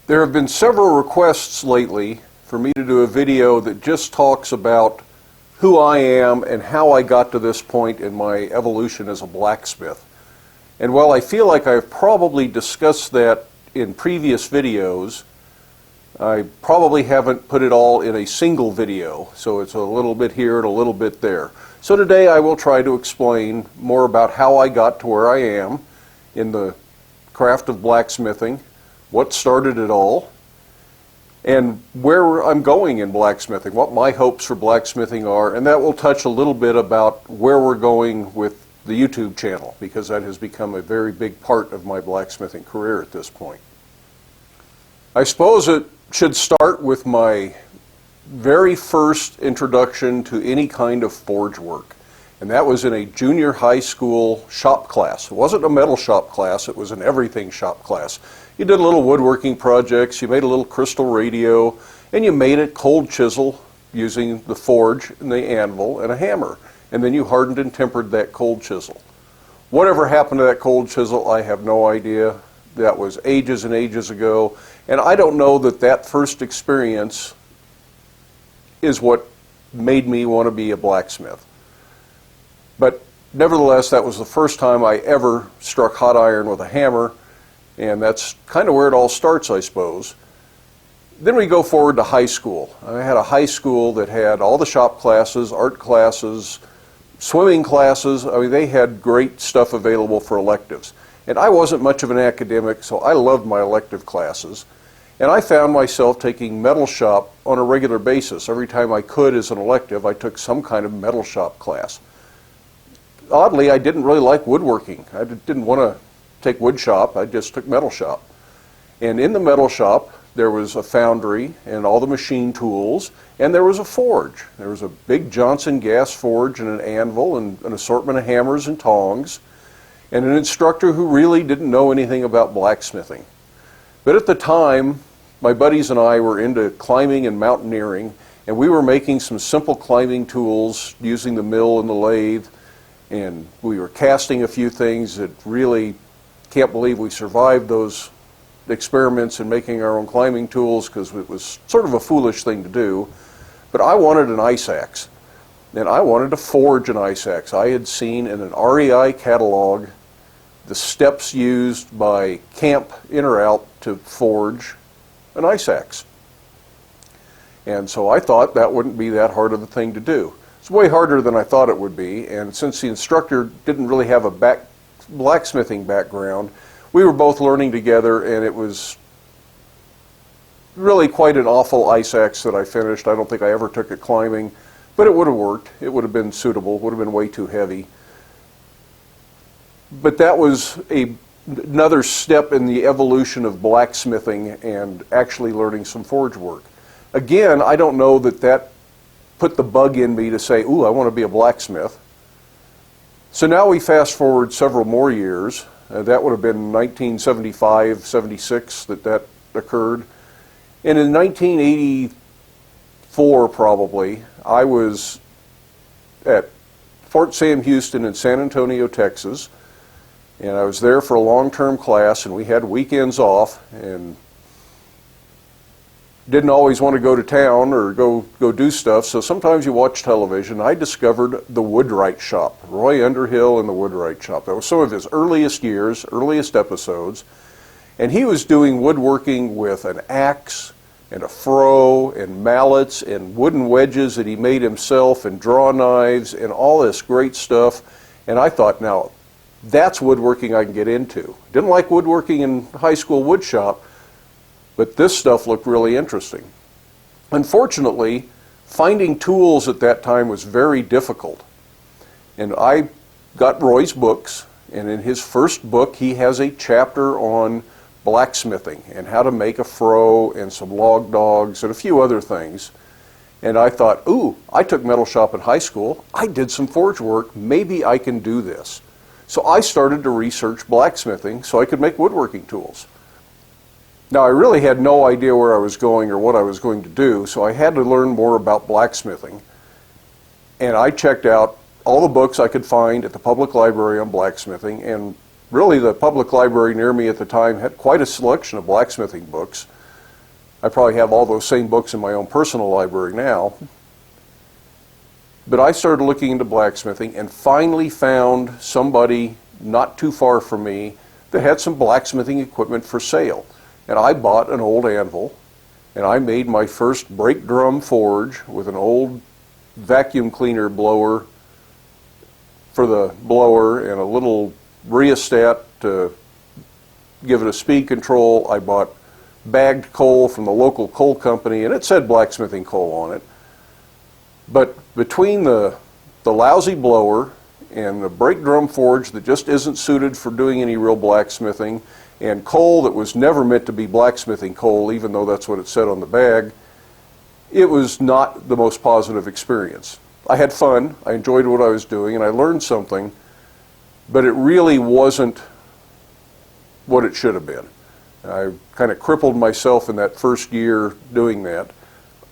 There have been several requests lately for me to do a video that just talks about who I am and how I got to this point in my evolution as a blacksmith. And while I feel like I've probably discussed that in previous videos, I probably haven't put it all in a single video, so it's a little bit here and a little bit there. So today I will try to explain more about how I got to where I am in the craft of blacksmithing, what started it all, and where I'm going in blacksmithing, what my hopes for blacksmithing are, and that will touch a little bit about where we're going with the YouTube channel, because that has become a very big part of my blacksmithing career at this point. I suppose it should start with my very first introduction to any kind of forge work, and that was in a junior high school shop class. It wasn't a metal shop class, it was an everything shop class. You did little woodworking projects, you made a little crystal radio, and you made it cold chisel using the forge and the anvil and a hammer. And then you hardened and tempered that cold chisel. Whatever happened to that cold chisel, I have no idea. That was ages and ages ago. And I don't know that that first experience is what made me want to be a blacksmith. But nevertheless, that was the first time I ever struck hot iron with a hammer. And that's kind of where it all starts, I suppose. Then we go forward to high school. I had a high school that had all the shop classes, art classes, swimming classes. I mean, they had great stuff available for electives. And I wasn't much of an academic, so I loved my elective classes. And I found myself taking metal shop on a regular basis. Every time I could as an elective, I took some kind of metal shop class. Oddly, I didn't really like woodworking. I didn't want to take wood shop, I just took metal shop. And in the metal shop, there was a foundry and all the machine tools, and there was a forge. There was a big Johnson gas forge and an anvil and an assortment of hammers and tongs, and an instructor who really didn't know anything about blacksmithing. But at the time, my buddies and I were into climbing and mountaineering, and we were making some simple climbing tools using the mill and the lathe, and we were casting a few things that really can't believe we survived those experiments in making our own climbing tools, because it was sort of a foolish thing to do. But I wanted an ice axe, and I wanted to forge an ice axe. I had seen in an REI catalog the steps used by camp in or out to forge an ice axe. And so I thought that wouldn't be that hard of a thing to do. It's way harder than I thought it would be, and since the instructor didn't really have a blacksmithing background, we were both learning together, and it was really quite an awful ice axe that I finished. I don't think I ever took it climbing, but it would have worked. It would have been suitable. It would have been way too heavy. But that was another step in the evolution of blacksmithing and actually learning some forge work. Again, I don't know that that put the bug in me to say, ooh, I want to be a blacksmith. So now we fast forward several more years. That would have been 1975, 76 that occurred. And in 1984 probably, I was at Fort Sam Houston in San Antonio, Texas. And I was there for a long-term class, and we had weekends off, and didn't always want to go to town or go do stuff, so sometimes you watch television. I discovered the Woodwright Shop, Roy Underhill and the Woodwright Shop. That was some of his earliest years, earliest episodes, and he was doing woodworking with an axe and a froe and mallets and wooden wedges that he made himself and draw knives and all this great stuff. And I thought, now, that's woodworking I can get into. Didn't like woodworking in high school wood shop, but this stuff looked really interesting. Unfortunately, finding tools at that time was very difficult. And I got Roy's books, and in his first book he has a chapter on blacksmithing and how to make a froe and some log dogs and a few other things. And I thought, ooh, I took metal shop in high school. I did some forge work. Maybe I can do this. So I started to research blacksmithing so I could make woodworking tools. Now, I really had no idea where I was going or what I was going to do, so I had to learn more about blacksmithing. And I checked out all the books I could find at the public library on blacksmithing, and really the public library near me at the time had quite a selection of blacksmithing books. I probably have all those same books in my own personal library now. But I started looking into blacksmithing and finally found somebody not too far from me that had some blacksmithing equipment for sale. And I bought an old anvil, and I made my first brake drum forge with an old vacuum cleaner blower for the blower and a little rheostat to give it a speed control. I bought bagged coal from the local coal company, and it said blacksmithing coal on it. But between the lousy blower and the brake drum forge that just isn't suited for doing any real blacksmithing, and coal that was never meant to be blacksmithing coal, even though that's what it said on the bag, it was not the most positive experience. I had fun, I enjoyed what I was doing, and I learned something, but it really wasn't what it should have been. I kind of crippled myself in that first year doing that.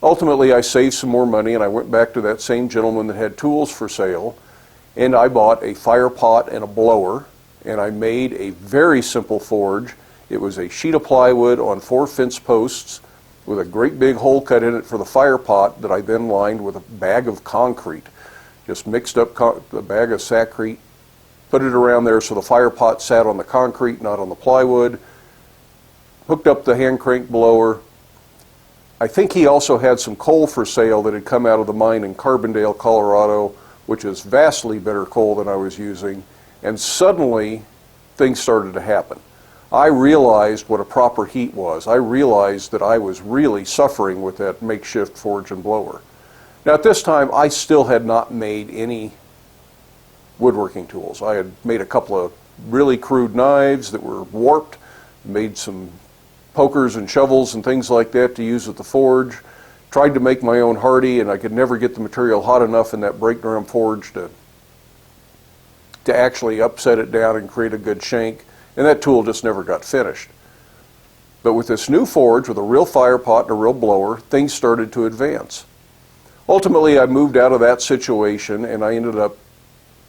Ultimately, I saved some more money, and I went back to that same gentleman that had tools for sale, and I bought a fire pot and a blower, and I made a very simple forge. It was a sheet of plywood on 4 fence posts with a great big hole cut in it for the fire pot that I then lined with a bag of concrete. Just mixed up the bag of saccrete, put it around there so the fire pot sat on the concrete, not on the plywood, hooked up the hand crank blower. I think he also had some coal for sale that had come out of the mine in Carbondale, Colorado, which is vastly better coal than I was using, and suddenly things started to happen. I realized what a proper heat was. I realized that I was really suffering with that makeshift forge and blower. Now at this time, I still had not made any woodworking tools. I had made a couple of really crude knives that were warped, made some pokers and shovels and things like that to use at the forge. Tried to make my own Hardy, and I could never get the material hot enough in that brake drum forge to actually upset it down and create a good shank, and that tool just never got finished. But with this new forge, with a real fire pot and a real blower, things started to advance. Ultimately, I moved out of that situation, and I ended up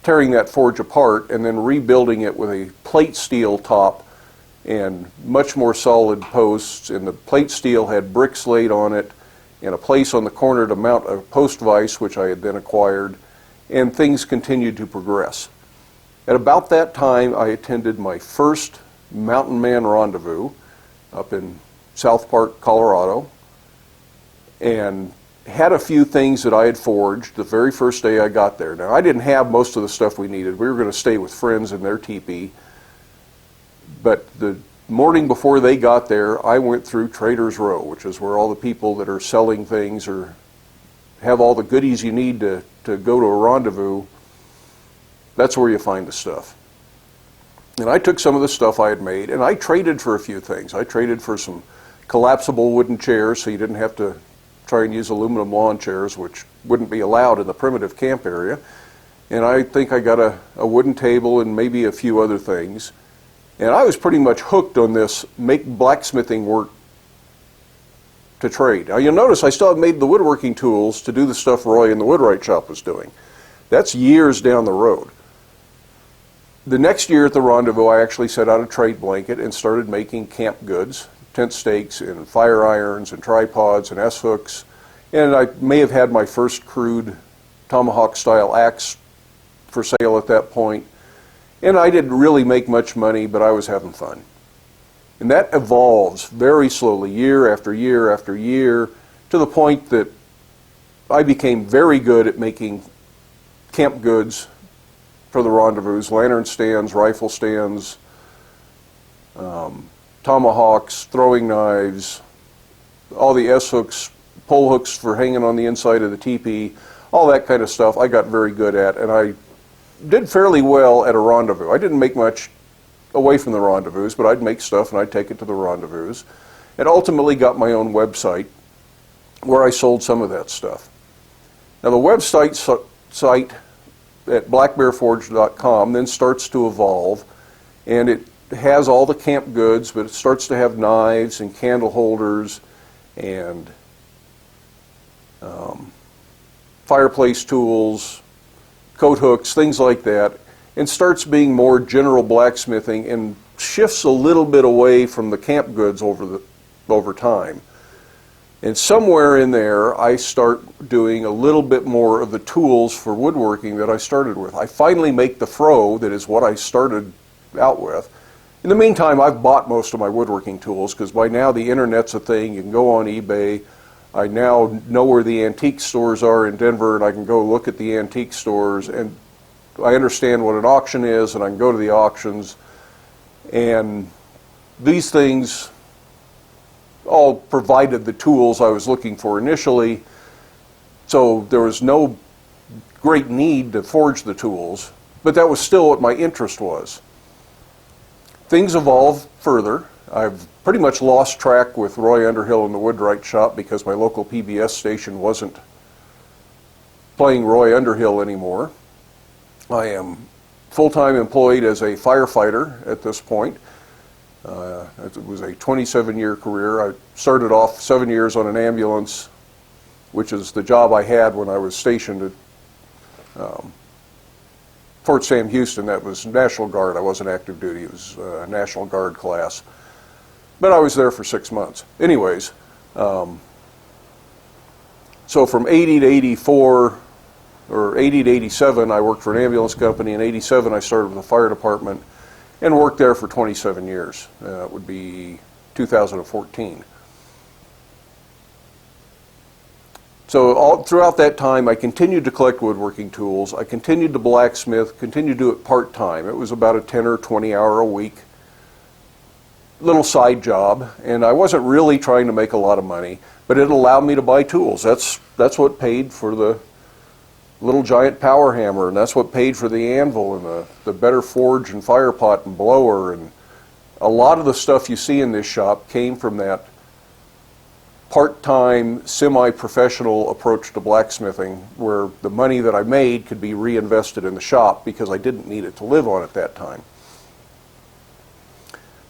tearing that forge apart and then rebuilding it with a plate steel top and much more solid posts, and the plate steel had bricks laid on it and a place on the corner to mount a post vise, which I had then acquired, and things continued to progress. At about that time, I attended my first Mountain Man Rendezvous up in South Park, Colorado, and had a few things that I had forged the very first day I got there. Now, I didn't have most of the stuff we needed. We were going to stay with friends in their teepee. But the morning before they got there, I went through Trader's Row, which is where all the people that are selling things or have all the goodies you need to go to a rendezvous, that's where you find the stuff. And I took some of the stuff I had made, and I traded for a few things. I traded for some collapsible wooden chairs so you didn't have to try and use aluminum lawn chairs, which wouldn't be allowed in the primitive camp area. And I think I got a wooden table and maybe a few other things. And I was pretty much hooked on this make blacksmithing work to trade. Now you'll notice I still have made the woodworking tools to do the stuff Roy in the woodwright shop was doing. That's years down the road. The next year at the rendezvous, I actually set out a trade blanket and started making camp goods, tent stakes and fire irons and tripods and S-hooks. And I may have had my first crude tomahawk style axe for sale at that point. And I didn't really make much money, but I was having fun. And that evolves very slowly, year after year after year, to the point that I became very good at making camp goods for the rendezvous, lantern stands, rifle stands, tomahawks, throwing knives, all the S-hooks, pole hooks for hanging on the inside of the teepee, all that kind of stuff I got very good at, and I did fairly well at a rendezvous. I didn't make much away from the rendezvous, but I'd make stuff and I'd take it to the rendezvous, and ultimately got my own website where I sold some of that stuff. Now the website site at blackbearforge.com then starts to evolve, and it has all the camp goods, but it starts to have knives and candle holders and fireplace tools, coat hooks, things like that, and starts being more general blacksmithing and shifts a little bit away from the camp goods over time. And somewhere in there, I start doing a little bit more of the tools for woodworking that I started with. I finally make the froe that is what I started out with. In the meantime, I've bought most of my woodworking tools because by now the internet's a thing. You can go on eBay. I now know where the antique stores are in Denver, and I can go look at the antique stores, and I understand what an auction is, and I can go to the auctions. And these things all provided the tools I was looking for initially, so there was no great need to forge the tools, but that was still what my interest was. Things evolved further. I've pretty much lost track with Roy Underhill and the Woodwright Shop because my local PBS station wasn't playing Roy Underhill anymore. I am full-time employed as a firefighter at this point. It was a 27-year career. I started off 7 years on an ambulance, which is the job I had when I was stationed at Fort Sam Houston. That was National Guard. I wasn't active duty. It was National Guard class. But I was there for 6 months. Anyways, so from 80 to 84, or 80 to 87, I worked for an ambulance company. In 87, I started with the fire department and worked there for 27 years. It would be 2014. So throughout that time, I continued to collect woodworking tools. I continued to blacksmith, continued to do it part-time. It was about a 10 or 20 hour a week little side job, and I wasn't really trying to make a lot of money, but it allowed me to buy tools. That's what paid for the little giant power hammer, and that's what paid for the anvil and the better forge and fire pot and blower, and a lot of the stuff you see in this shop came from that part-time, semi-professional approach to blacksmithing, where the money that I made could be reinvested in the shop because I didn't need it to live on at that time.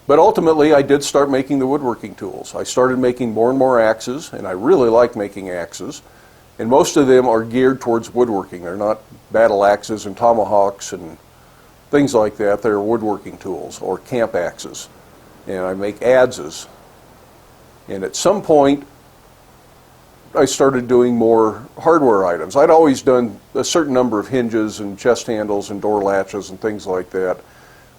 But ultimately, I did start making the woodworking tools. I started making more and more axes, and I really like making axes. And most of them are geared towards woodworking. They're not battle axes and tomahawks and things like that. They're woodworking tools or camp axes. And I make adzes. And at some point, I started doing more hardware items. I'd always done a certain number of hinges and chest handles and door latches and things like that.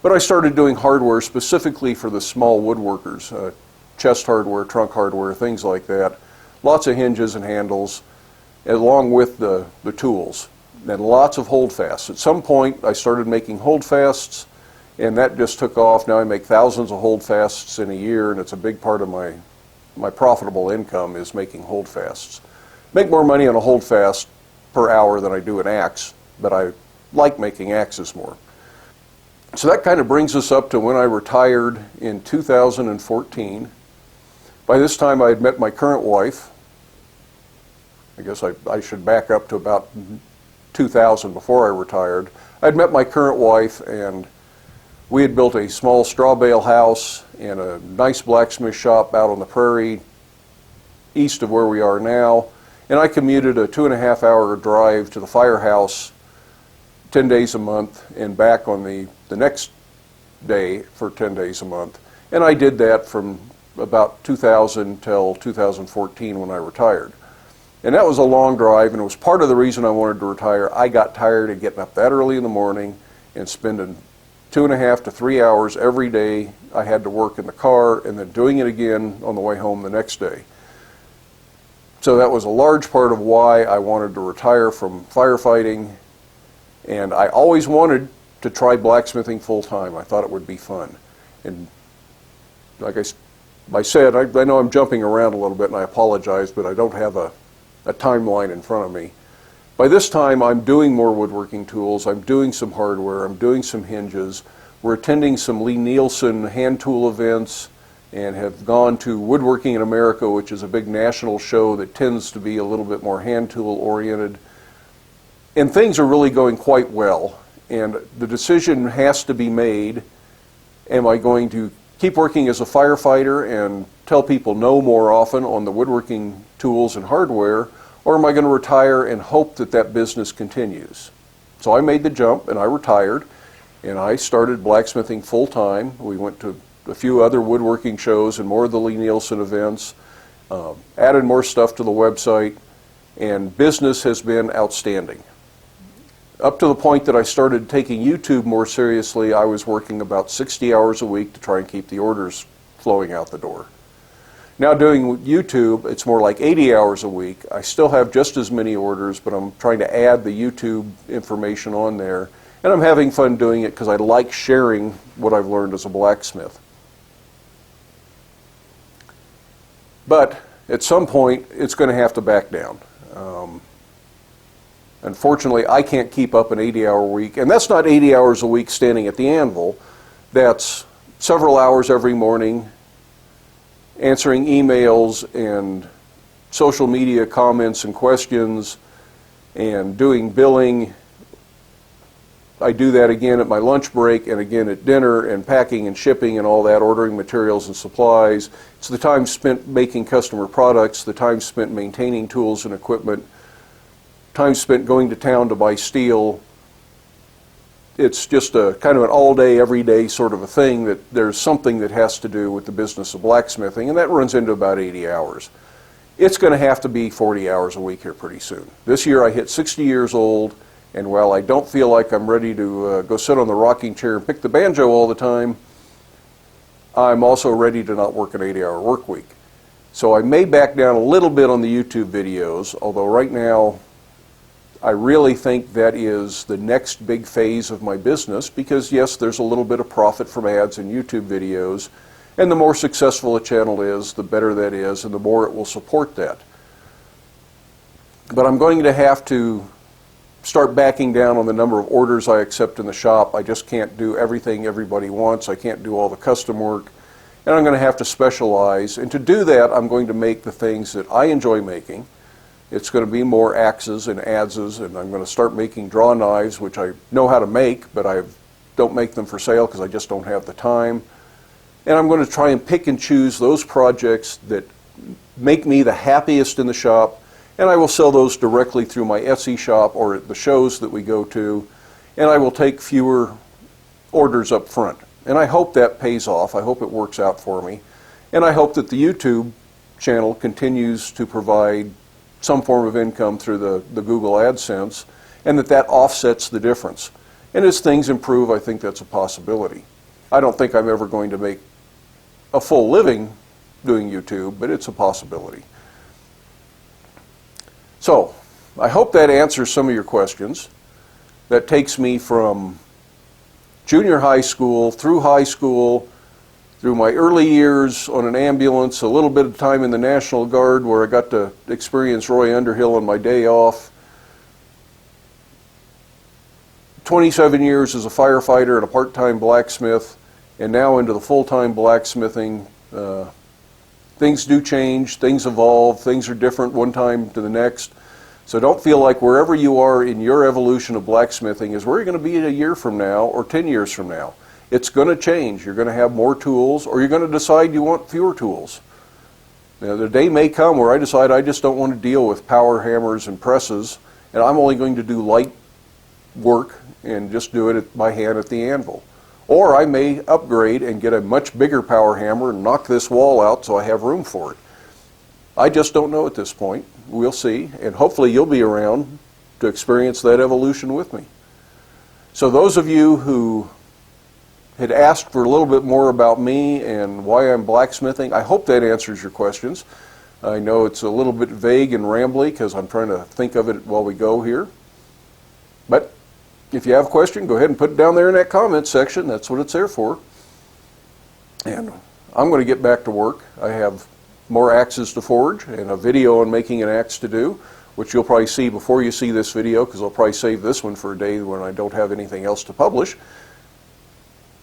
But I started doing hardware specifically for the small woodworkers, chest hardware, trunk hardware, things like that. Lots of hinges and handles, along with the tools, and lots of holdfasts. At some point, I started making holdfasts, and that just took off. Now I make thousands of holdfasts in a year, and it's a big part of my profitable income is making holdfasts. Make more money on a holdfast per hour than I do an axe, but I like making axes more. So that kind of brings us up to when I retired in 2014. By this time I had met my current wife. I guess I should back up to about 2000 before I retired. I'd met my current wife, and we had built a small straw bale house and a nice blacksmith shop out on the prairie east of where we are now. And I commuted a 2.5 hour drive to the firehouse 10 days a month and back on the next day for 10 days a month. And I did that from about 2000 till 2014 when I retired. And that was a long drive, and it was part of the reason I wanted to retire. I got tired of getting up that early in the morning and spending 2.5 to 3 hours every day I had to work in the car, and then doing it again on the way home the next day. So that was a large part of why I wanted to retire from firefighting, and I always wanted to try blacksmithing full-time. I thought it would be fun. And like I said, I know I'm jumping around a little bit, and I apologize, but I don't have a timeline in front of me. By this time, I'm doing more woodworking tools. I'm doing some hardware. I'm doing some hinges. We're attending some Lee Nielsen hand tool events and have gone to Woodworking in America, which is a big national show that tends to be a little bit more hand tool oriented. And things are really going quite well. And the decision has to be made, am I going to keep working as a firefighter and tell people no more often on the woodworking tools and hardware, or am I going to retire and hope that that business continues? So I made the jump and I retired, and I started blacksmithing full time. We went to a few other woodworking shows and more of the Lee Nielsen events, Added more stuff to the website, and business has been outstanding. Up to the point that I started taking YouTube more seriously, I was working about 60 hours a week to try and keep the orders flowing out the door. Now doing YouTube, it's more like 80 hours a week. I still have just as many orders, but I'm trying to add the YouTube information on there. And I'm having fun doing it because I like sharing what I've learned as a blacksmith. But at some point, it's going to have to back down. Unfortunately, I can't keep up an 80-hour week, and that's not 80 hours a week standing at the anvil. That's several hours every morning, answering emails and social media comments and questions, and doing billing. I do that again at my lunch break and again at dinner, and packing and shipping and all that, ordering materials and supplies. It's the time spent making customer products, the time spent maintaining tools and equipment, time spent going to town to buy steel. It's just a kind of an all-day, every-day sort of a thing that there's something that has to do with the business of blacksmithing, and that runs into about 80 hours. It's going to have to be 40 hours a week here pretty soon. This year I hit 60 years old, and while I don't feel like I'm ready to go sit on the rocking chair and pick the banjo all the time, I'm also ready to not work an 80-hour work week. So I may back down a little bit on the YouTube videos, although right now I really think that is the next big phase of my business, because yes, there's a little bit of profit from ads and YouTube videos, and the more successful a channel is, the better that is, and the more it will support that. But I'm going to have to start backing down on the number of orders I accept in the shop. I just can't do everything everybody wants. I can't do all the custom work, and I'm going to have to specialize. And to do that, I'm going to make the things that I enjoy making. It's going to be more axes and adzes, and I'm going to start making draw knives, which I know how to make, but I don't make them for sale because I just don't have the time. And I'm going to try and pick and choose those projects that make me the happiest in the shop, and I will sell those directly through my Etsy shop or at the shows that we go to, and I will take fewer orders up front. And I hope that pays off. I hope it works out for me. And I hope that the YouTube channel continues to provide some form of income through the Google AdSense, and that offsets the difference. And as things improve, I think that's a possibility. I don't think I'm ever going to make a full living doing YouTube, but it's a possibility. So, I hope that answers some of your questions. That takes me from junior high school, through my early years on an ambulance, a little bit of time in the National Guard where I got to experience Roy Underhill on my day off, 27 years as a firefighter and a part-time blacksmith, and now into the full-time blacksmithing. Things do change, things evolve, things are different one time to the next. So don't feel like wherever you are in your evolution of blacksmithing is where you're going to be a year from now or 10 years from now. It's going to change. You're going to have more tools, or you're going to decide you want fewer tools. Now, the day may come where I decide I just don't want to deal with power hammers and presses, and I'm only going to do light work and just do it by hand at the anvil. Or I may upgrade and get a much bigger power hammer and knock this wall out so I have room for it. I just don't know at this point. We'll see, and hopefully you'll be around to experience that evolution with me. So those of you who had asked for a little bit more about me and why I'm blacksmithing, I hope that answers your questions. I know it's a little bit vague and rambly because I'm trying to think of it while we go here. But if you have a question, go ahead and put it down there in that comment section. That's what it's there for. And I'm going to get back to work. I have more axes to forge and a video on making an axe to do, which you'll probably see before you see this video, because I'll probably save this one for a day when I don't have anything else to publish.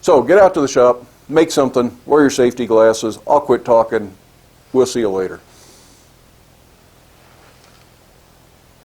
So get out to the shop, make something, wear your safety glasses. I'll quit talking. We'll see you later.